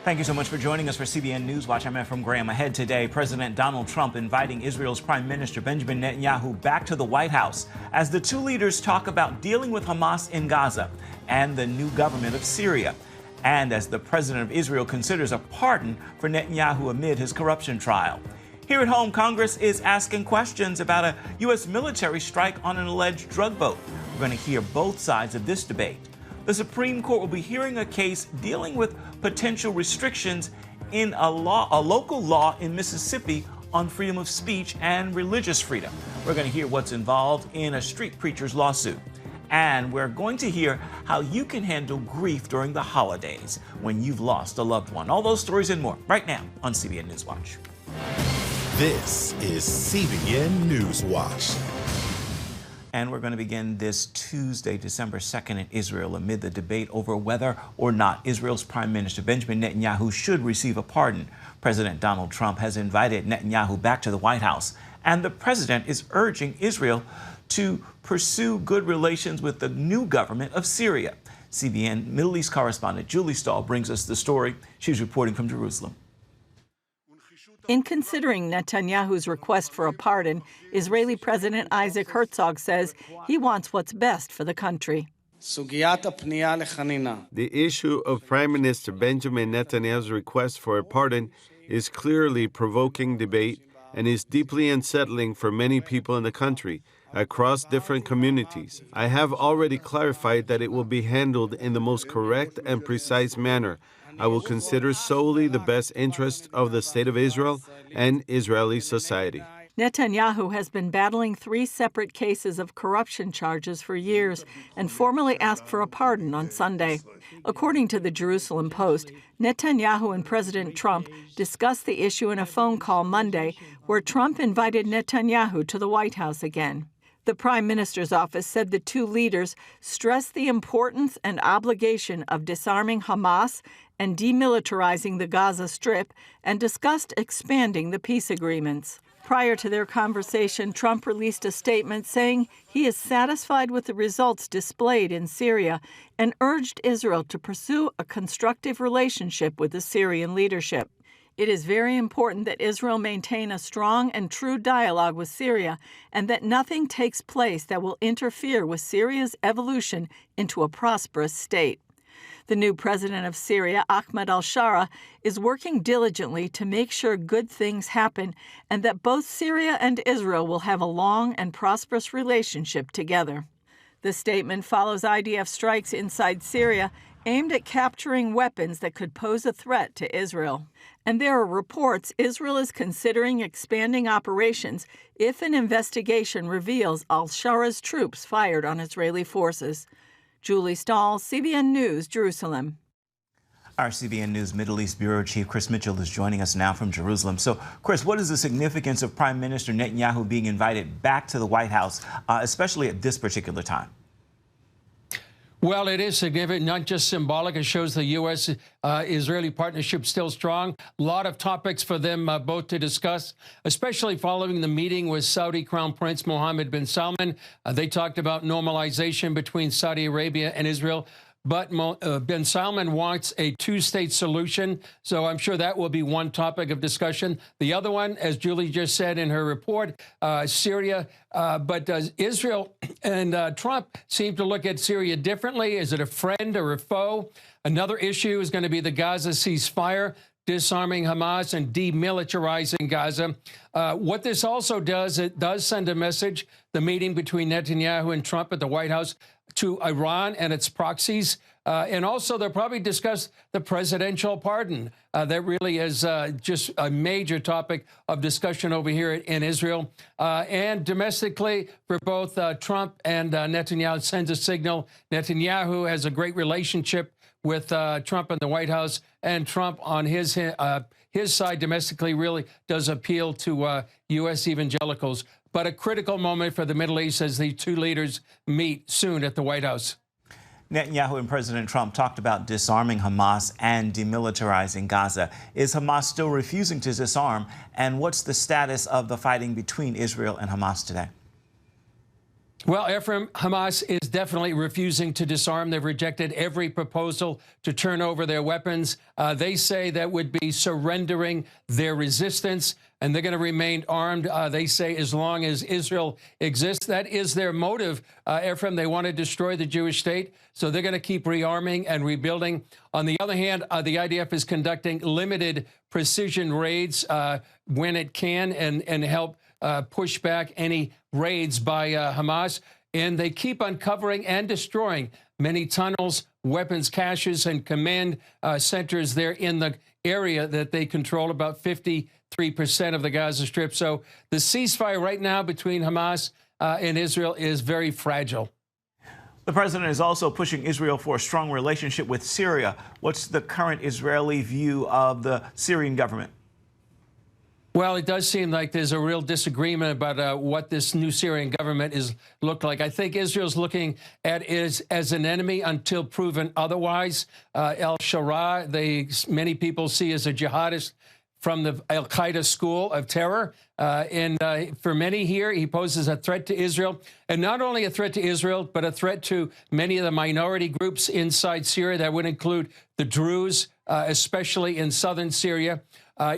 Thank you so much for joining us for CBN NewsWatch. I'm Ephraim Graham. Ahead today, President Donald Trump inviting Israel's Prime Minister Benjamin Netanyahu back to the White House as the two leaders talk about dealing with Hamas in Gaza and the new government of Syria. And as the president of Israel considers a pardon for Netanyahu amid his corruption trial. Here at home, Congress is asking questions about a U.S. military strike on an alleged drug boat. We're going to hear both sides of this debate. The Supreme Court will be hearing a case dealing with potential restrictions in a local law in Mississippi on freedom of speech and religious freedom. We're going to hear what's involved in a street preacher's lawsuit. And we're going to hear how you can handle grief during the holidays when you've lost a loved one. All those stories and more right now on CBN NewsWatch. This is CBN NewsWatch. And we're going to begin this Tuesday, December 2nd in Israel amid the debate over whether or not Israel's Prime Minister Benjamin Netanyahu should receive a pardon. President Donald Trump has invited Netanyahu back to the White House, and the president is urging Israel to pursue good relations with the new government of Syria. CBN Middle East correspondent Julie Stahl brings us the story. She's reporting from Jerusalem. In considering Netanyahu's request for a pardon, Israeli President Isaac Herzog says he wants what's best for the country. The issue of Prime Minister Benjamin Netanyahu's request for a pardon is clearly provoking debate and is deeply unsettling for many people in the country, across different communities. I have already clarified that it will be handled in the most correct and precise manner. I will consider solely the best interests of the State of Israel and Israeli society. Netanyahu has been battling 3 separate cases of corruption charges for years and formally asked for a pardon on Sunday. According to the Jerusalem Post, Netanyahu and President Trump discussed the issue in a phone call Monday, where Trump invited Netanyahu to the White House again. The Prime Minister's office said the two leaders stressed the importance and obligation of disarming Hamas and demilitarizing the Gaza Strip and discussed expanding the peace agreements. Prior to their conversation, Trump released a statement saying he is satisfied with the results displayed in Syria and urged Israel to pursue a constructive relationship with the Syrian leadership. It is very important that Israel maintain a strong and true dialogue with Syria and that nothing takes place that will interfere with Syria's evolution into a prosperous state. The new president of Syria, Ahmed al-Shara, is working diligently to make sure good things happen and that both Syria and Israel will have a long and prosperous relationship together. The statement follows IDF strikes inside Syria aimed at capturing weapons that could pose a threat to Israel. And there are reports Israel is considering expanding operations if an investigation reveals al-Shara's troops fired on Israeli forces. Julie Stahl, CBN News, Jerusalem. Our CBN News Middle East Bureau Chief Chris Mitchell is joining us now from Jerusalem. So, Chris, what is the significance of Prime Minister Netanyahu being invited back to the White House, especially at this particular time? Well, it is significant, not just symbolic. It shows the U.S.-Israeli partnership still strong. A lot of topics for them both to discuss, especially following the meeting with Saudi Crown Prince Mohammed bin Salman. They talked about normalization between Saudi Arabia and Israel. But bin Salman wants a two-state solution, so I'm sure that will be one topic of discussion. The other one, as Julie just said in her report, Syria. But does Israel and Trump seem to look at Syria differently? Is it a friend or a foe? Another issue is going to be the Gaza ceasefire, disarming Hamas and demilitarizing Gaza. What this also does, it does send a message, the meeting between Netanyahu and Trump at the White House, to Iran and its proxies. And also, they'll probably discuss the presidential pardon. That really is just a major topic of discussion over here in Israel. And domestically, for both Trump and Netanyahu, it sends a signal. Netanyahu has a great relationship with Trump in the White House, and Trump on his side domestically really does appeal to U.S. evangelicals. But a critical moment for the Middle East as the two leaders meet soon at the White House. Netanyahu and President Trump talked about disarming Hamas and demilitarizing Gaza. Is Hamas still refusing to disarm? And what's the status of the fighting between Israel and Hamas today? Well, Ephraim, Hamas is definitely refusing to disarm. They've rejected every proposal to turn over their weapons. They say that would be surrendering their resistance, and they're going to remain armed, they say, as long as Israel exists. That is their motive, Ephraim. They want to destroy the Jewish state, so they're going to keep rearming and rebuilding. On the other hand, the IDF is conducting limited precision raids when it can and help push back any raids by Hamas. And they keep uncovering and destroying many tunnels, weapons caches, and command centers there in the area that they control, about 53% of the Gaza Strip. So the ceasefire right now between Hamas and Israel is very fragile. The president is also pushing Israel for a strong relationship with Syria. What's the current Israeli view of the Syrian government? Well, it does seem like there's a real disagreement about what this new Syrian government is look like. I think Israel's looking at it as an enemy until proven otherwise. Al-Shara, many people see as a jihadist from the Al-Qaeda school of terror. And for many here, he poses a threat to Israel. And not only a threat to Israel, but a threat to many of the minority groups inside Syria. That would include the Druze, especially in southern Syria.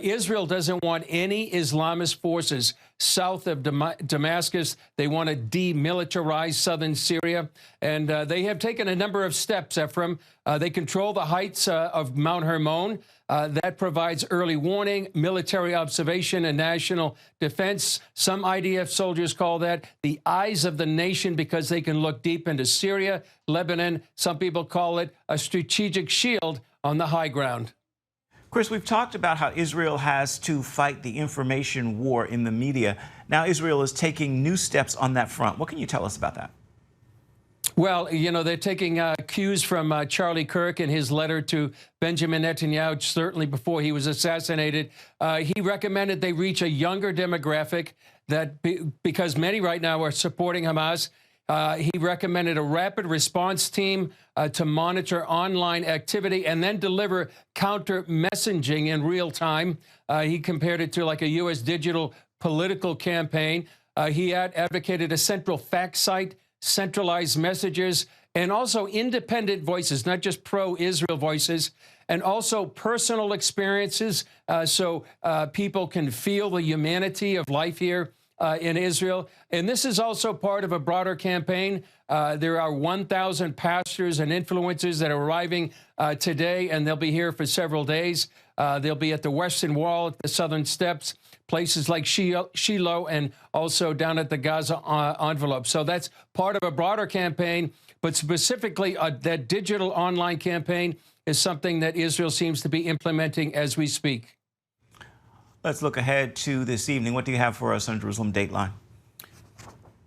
Israel doesn't want any Islamist forces south of Damascus. They want to demilitarize southern Syria. And they have taken a number of steps, Ephraim. They control the heights of Mount Hermon. That provides early warning, military observation, and national defense. Some IDF soldiers call that the eyes of the nation because they can look deep into Syria, Lebanon. Some people call it a strategic shield on the high ground. Chris, we've talked about how Israel has to fight the information war in the media. Now Israel is taking new steps on that front. What can you tell us about that? Well, you know, they're taking cues from Charlie Kirk in his letter to Benjamin Netanyahu, certainly before he was assassinated. He recommended they reach a younger demographic because many right now are supporting Hamas. He recommended a rapid response team to monitor online activity and then deliver counter messaging in real time. He compared it to like a U.S. digital political campaign. He advocated a central fact site, centralized messages, and also independent voices, not just pro-Israel voices, and also personal experiences so people can feel the humanity of life here in Israel. And this is also part of a broader campaign. There are 1,000 pastors and influencers that are arriving today, and they'll be here for several days. They'll be at the Western Wall, at the Southern Steps, places like Shiloh, and also down at the Gaza envelope. So that's part of a broader campaign, but specifically that digital online campaign is something that Israel seems to be implementing as we speak. Let's look ahead to this evening. What do you have for us on Jerusalem Dateline?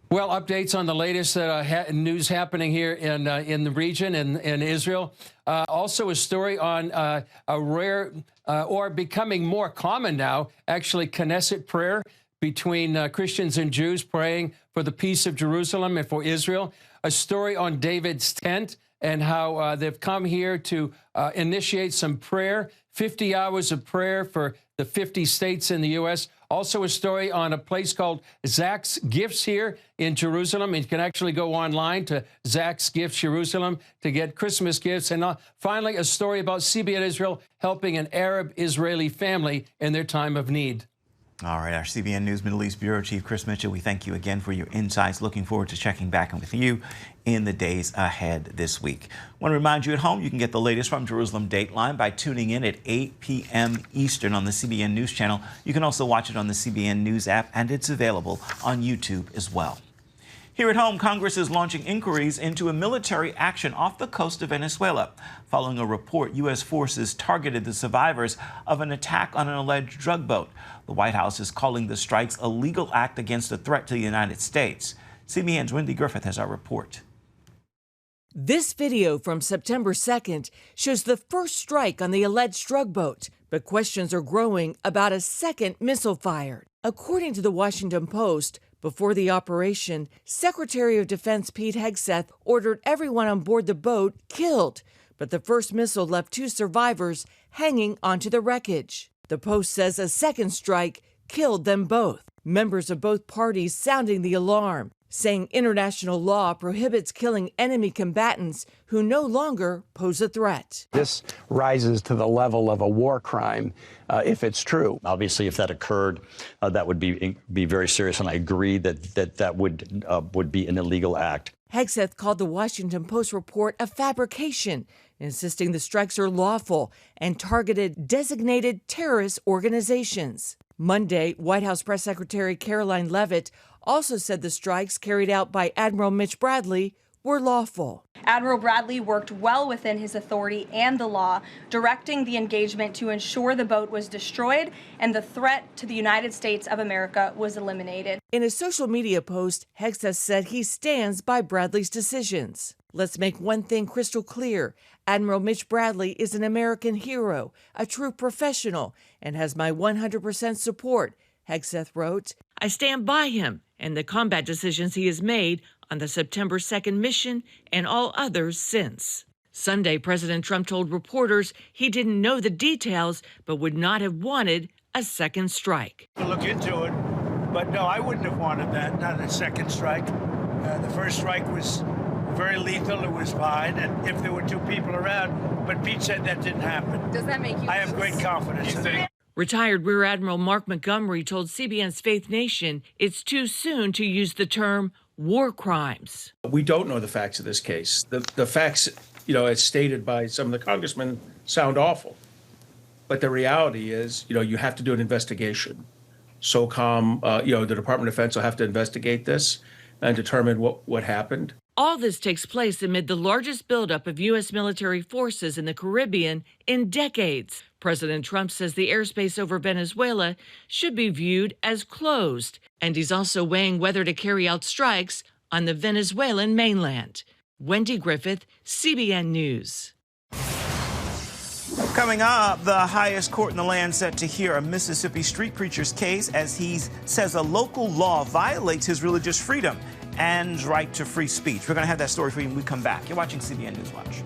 Well, updates on the latest news happening here in the region and in Israel. Also a story on a rare or becoming more common now, actually, Knesset prayer between Christians and Jews praying for the peace of Jerusalem and for Israel. A story on David's tent and how they've come here to initiate some prayer, 50 hours of prayer for the 50 states in the U.S. Also a story on a place called Zach's Gifts here in Jerusalem. You can actually go online to Zach's Gifts Jerusalem to get Christmas gifts. And finally, a story about CBN Israel helping an Arab-Israeli family in their time of need. All right, our CBN News Middle East Bureau Chief Chris Mitchell, we thank you again for your insights. Looking forward to checking back with you in the days ahead this week. I want to remind you at home, you can get the latest from Jerusalem Dateline by tuning in at 8 p.m. Eastern on the CBN News channel. You can also watch it on the CBN News app, and it's available on YouTube as well. Here at home, Congress is launching inquiries into a military action off the coast of Venezuela, following a report U.S. forces targeted the survivors of an attack on an alleged drug boat. The White House is calling the strikes a legal act against a threat to the United States. CBN's Wendy Griffith has our report. This video from September 2nd shows the first strike on the alleged drug boat, but questions are growing about a second missile fired. According to the Washington Post, before the operation, Secretary of Defense Pete Hegseth ordered everyone on board the boat killed, but the first missile left 2 survivors hanging onto the wreckage. The Post says a second strike killed them both. Members of both parties sounding the alarm. saying international law prohibits killing enemy combatants who no longer pose a threat. This rises to the level of a war crime if it's true. Obviously, if that occurred, that would be very serious, and I agree that would be an illegal act. Hegseth called the Washington Post report a fabrication, insisting the strikes are lawful and targeted designated terrorist organizations. Monday, White House Press Secretary Caroline Leavitt also said the strikes carried out by Admiral Mitch Bradley were lawful. Admiral Bradley worked well within his authority and the law, directing the engagement to ensure the boat was destroyed and the threat to the United States of America was eliminated. In a social media post, Hegseth said he stands by Bradley's decisions. Let's make one thing crystal clear. Admiral Mitch Bradley is an American hero, a true professional, and has my 100% support, Hegseth wrote. I stand by him and the combat decisions he has made on the September 2nd mission and all others since. Sunday, President Trump told reporters he didn't know the details, but would not have wanted a second strike. To look into it, but no, I wouldn't have wanted that, not a second strike. The first strike was very lethal, it was fine, and if there were two people around, but Pete said that didn't happen. Does that make you? I have great confidence in it. Retired Rear Admiral Mark Montgomery told CBN's Faith Nation it's too soon to use the term war crimes. We don't know the facts of this case. The facts, as stated by some of the congressmen, sound awful. But the reality is, you have to do an investigation. SOCOM, the Department of Defense will have to investigate this and determine what happened. All this takes place amid the largest buildup of U.S. military forces in the Caribbean in decades. President Trump says the airspace over Venezuela should be viewed as closed, and he's also weighing whether to carry out strikes on the Venezuelan mainland. Wendy Griffith, CBN News. Coming up, the highest court in the land set to hear a Mississippi street preacher's case as he says a local law violates his religious freedom and right to free speech. We're going to have that story for you when we come back. You're watching CBN NewsWatch.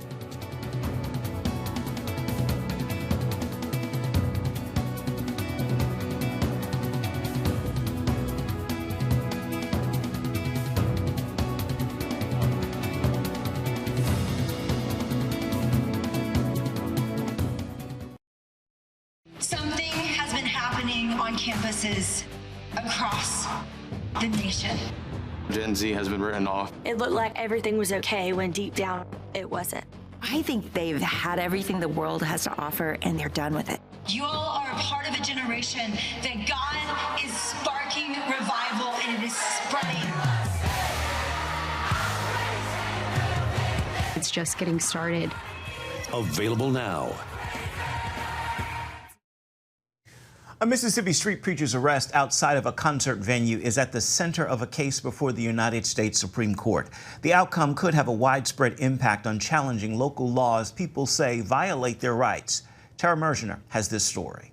Something has been happening on campuses across the nation. Gen Z has been written off. It looked like everything was okay when deep down it wasn't. I think they've had everything the world has to offer and they're done with it. You all are a part of a generation that God is sparking revival and it is spreading. It's just getting started. Available now. A Mississippi street preacher's arrest outside of a concert venue is at the center of a case before the United States Supreme Court. The outcome could have a widespread impact on challenging local laws people say violate their rights. Tara Mergener has this story.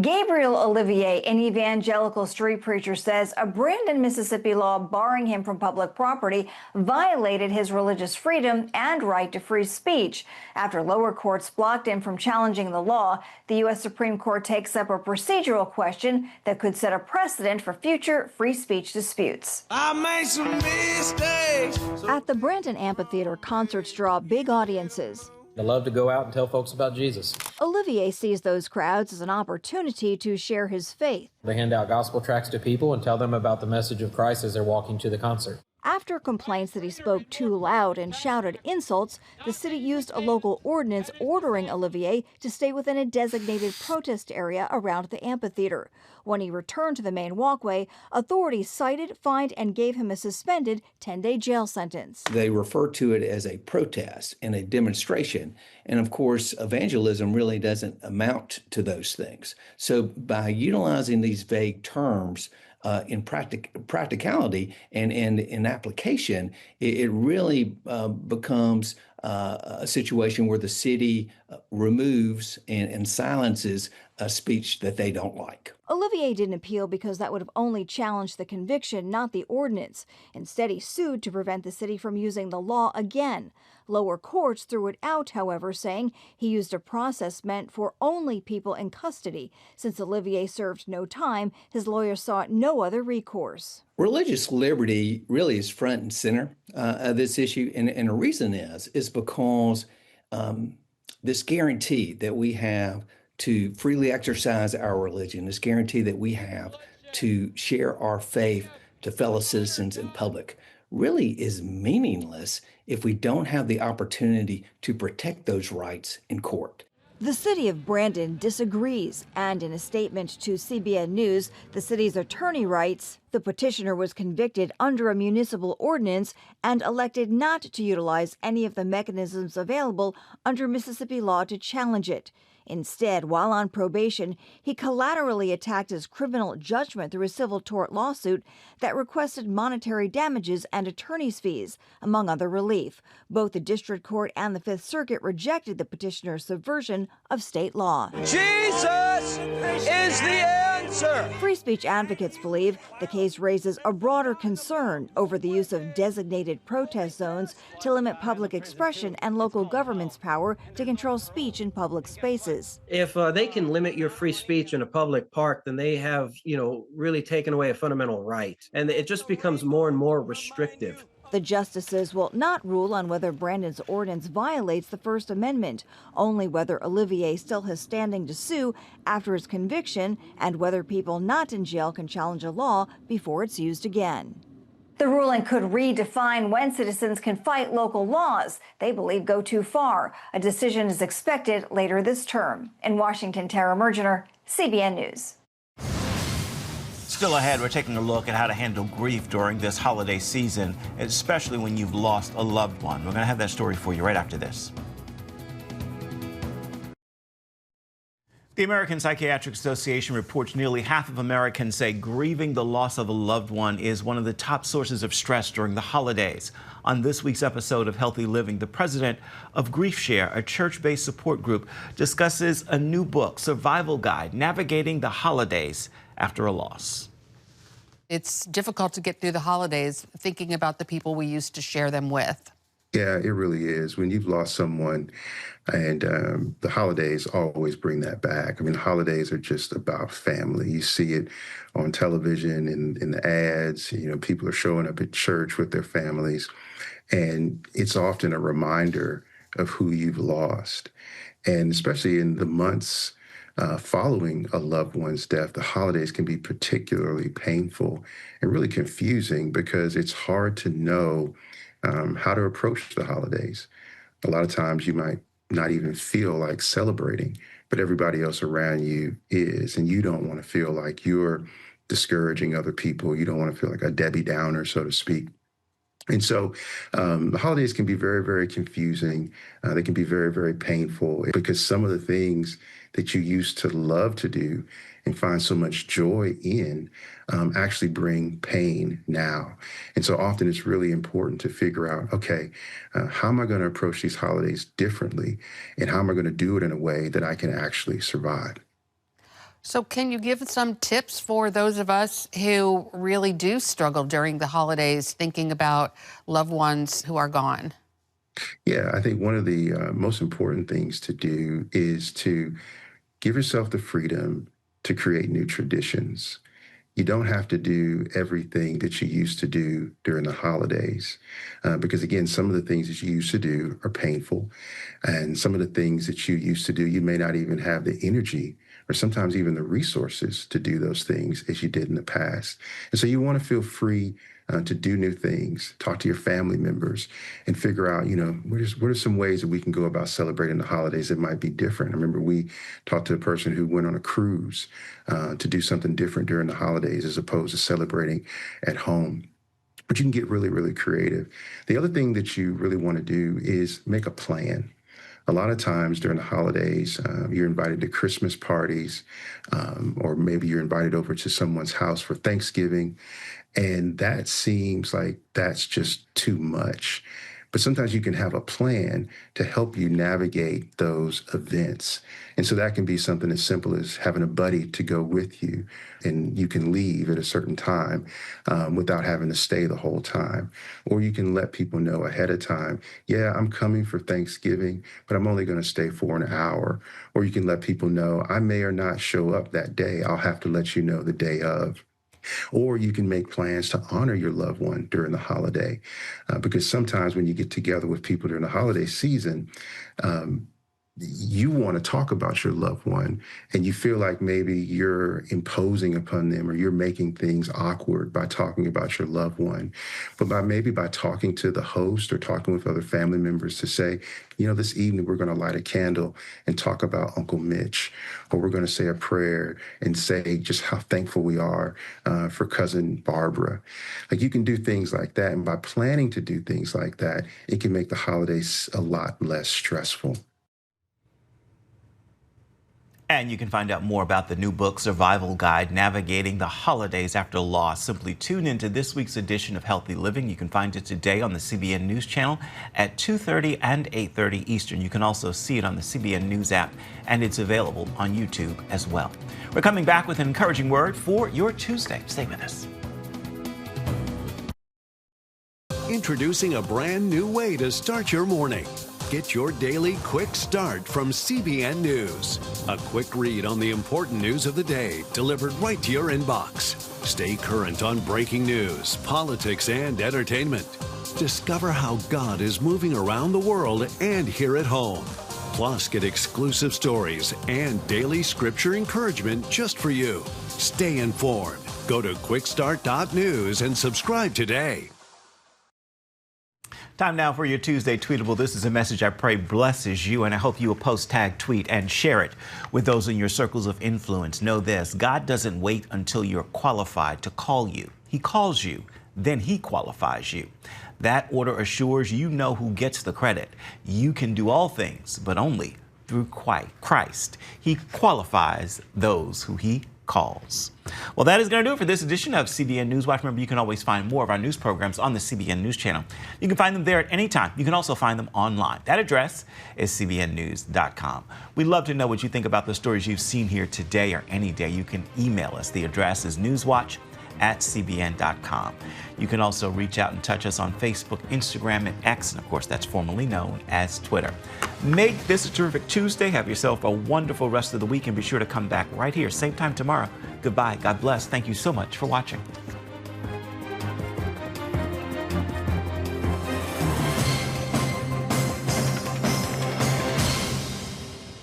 Gabriel Olivier, an evangelical street preacher, says a Brandon, Mississippi law barring him from public property violated his religious freedom and right to free speech. After lower courts blocked him from challenging the law, the U.S. Supreme Court takes up a procedural question that could set a precedent for future free speech disputes. I made some mistakes. At the Brandon Amphitheater, concerts draw big audiences. I love to go out and tell folks about Jesus. Olivier sees those crowds as an opportunity to share his faith. They hand out gospel tracts to people and tell them about the message of Christ as they're walking to the concert. After complaints that he spoke too loud and shouted insults, the city used a local ordinance ordering Olivier to stay within a designated protest area around the amphitheater. When he returned to the main walkway, authorities cited, fined, and gave him a suspended 10-day jail sentence. They refer to it as a protest and a demonstration. And of course, evangelism really doesn't amount to those things. So by utilizing these vague terms, in practicality and in application, it really becomes a situation where the city removes and silences a speech that they don't like. Olivier didn't appeal because that would have only challenged the conviction, not the ordinance. Instead, he sued to prevent the city from using the law again. Lower courts threw it out, however, saying he used a process meant for only people in custody. Since Olivier served no time, his lawyer saw no other recourse. Religious liberty really is front and center of this issue, and the reason is because this guarantee that we have to freely exercise our religion, this guarantee that we have to share our faith to fellow citizens in public, really is meaningless if we don't have the opportunity to protect those rights in court. The city of Brandon disagrees, and in a statement to CBN News, the city's attorney writes, the petitioner was convicted under a municipal ordinance and elected not to utilize any of the mechanisms available under Mississippi law to challenge it. Instead, while on probation, he collaterally attacked his criminal judgment through a civil tort lawsuit that requested monetary damages and attorney's fees, among other relief. Both the district court and the Fifth Circuit rejected the petitioner's subversion of state law. Jesus is the answer! Free speech advocates believe the case raises a broader concern over the use of designated protest zones to limit public expression and local government's power to control speech in public spaces. If they can limit your free speech in a public park, then they have, really taken away a fundamental right. And it just becomes more and more restrictive. The justices will not rule on whether Brandon's ordinance violates the First Amendment, only whether Olivier still has standing to sue after his conviction and whether people not in jail can challenge a law before it's used again. The ruling could redefine when citizens can fight local laws they believe go too far. A decision is expected later this term. In Washington, Tara Mergener, CBN News. Still ahead, we're taking a look at how to handle grief during this holiday season, especially when you've lost a loved one. We're going to have that story for you right after this. The American Psychiatric Association reports nearly half of Americans say grieving the loss of a loved one is one of the top sources of stress during the holidays. On this week's episode of Healthy Living, the president of Grief Share, a church-based support group, discusses a new book, Survival Guide, Navigating the Holidays After a Loss. It's difficult to get through the holidays thinking about the people we used to share them with. Yeah, it really is. When you've lost someone, and the holidays always bring that back. I mean, the holidays are just about family. You see it on television, in the ads. People are showing up at church with their families, and it's often a reminder of who you've lost. And especially in the months following a loved one's death, the holidays can be particularly painful and really confusing because it's hard to know how to approach the holidays. A lot of times you might not even feel like celebrating, but everybody else around you is, and you don't want to feel like you're discouraging other people. You don't want to feel like a Debbie Downer, so to speak. And so the holidays can be very, very confusing. They can be very, very painful because some of the things that you used to love to do and find so much joy in actually bring pain now. And so often it's really important to figure out, okay, how am I going to approach these holidays differently? And how am I going to do it in a way that I can actually survive? So can you give some tips for those of us who really do struggle during the holidays thinking about loved ones who are gone? Yeah, I think one of the most important things to do is to give yourself the freedom to create new traditions. You don't have to do everything that you used to do during the holidays, because again, some of the things that you used to do are painful, and some of the things that you used to do, you may not even have the energy or sometimes even the resources to do those things as you did in the past. And so you want to feel free to do new things, talk to your family members, and figure out, what are some ways that we can go about celebrating the holidays that might be different. I remember we talked to a person who went on a cruise to do something different during the holidays as opposed to celebrating at home. But you can get really, really creative. The other thing that you really want to do is make a plan. A lot of times during the holidays, you're invited to Christmas parties, or maybe you're invited over to someone's house for Thanksgiving. And that seems like that's just too much. But sometimes you can have a plan to help you navigate those events. And so that can be something as simple as having a buddy to go with you, and you can leave at a certain time without having to stay the whole time. Or you can let people know ahead of time, yeah, I'm coming for Thanksgiving, but I'm only going to stay for an hour. Or you can let people know, I may or not show up that day. I'll have to let you know the day of. Or you can make plans to honor your loved one during the holiday. Because sometimes when you get together with people during the holiday season, you want to talk about your loved one, and you feel like maybe you're imposing upon them or you're making things awkward by talking about your loved one. But by talking to the host or talking with other family members to say, you know, this evening we're going to light a candle and talk about Uncle Mitch, or we're going to say a prayer and say just how thankful we are for cousin Barbara. Like, you can do things like that. And by planning to do things like that, it can make the holidays a lot less stressful. And you can find out more about the new book, Survival Guide, Navigating the Holidays After Loss. Simply tune into this week's edition of Healthy Living. You can find it today on the CBN News Channel at 2:30 and 8:30 Eastern. You can also see it on the CBN News app, and it's available on YouTube as well. We're coming back with an encouraging word for your Tuesday. Stay with us. Introducing a brand new way to start your morning. Get your daily quick start from CBN News. A quick read on the important news of the day delivered right to your inbox. Stay current on breaking news, politics, and entertainment. Discover how God is moving around the world and here at home. Plus, get exclusive stories and daily scripture encouragement just for you. Stay informed. Go to quickstart.news and subscribe today. Time now for your Tuesday Tweetable. This is a message I pray blesses you, and I hope you will post, tag, tweet, and share it with those in your circles of influence. Know this: God doesn't wait until you're qualified to call you. He calls you, then he qualifies you. That order assures you know who gets the credit. You can do all things, but only through Christ. He qualifies those who he calls. Well, that is going to do it for this edition of CBN NewsWatch. Remember, you can always find more of our news programs on the CBN News Channel. You can find them there at any time. You can also find them online. That address is cbnnews.com. We'd love to know what you think about the stories you've seen here today or any day. You can email us. The address is newswatch@cbn.com. You can also reach out and touch us on Facebook, Instagram, and X, and of course, that's formerly known as Twitter. Make this a terrific Tuesday. Have yourself a wonderful rest of the week, and be sure to come back right here, same time tomorrow. Goodbye. God bless. Thank you so much for watching.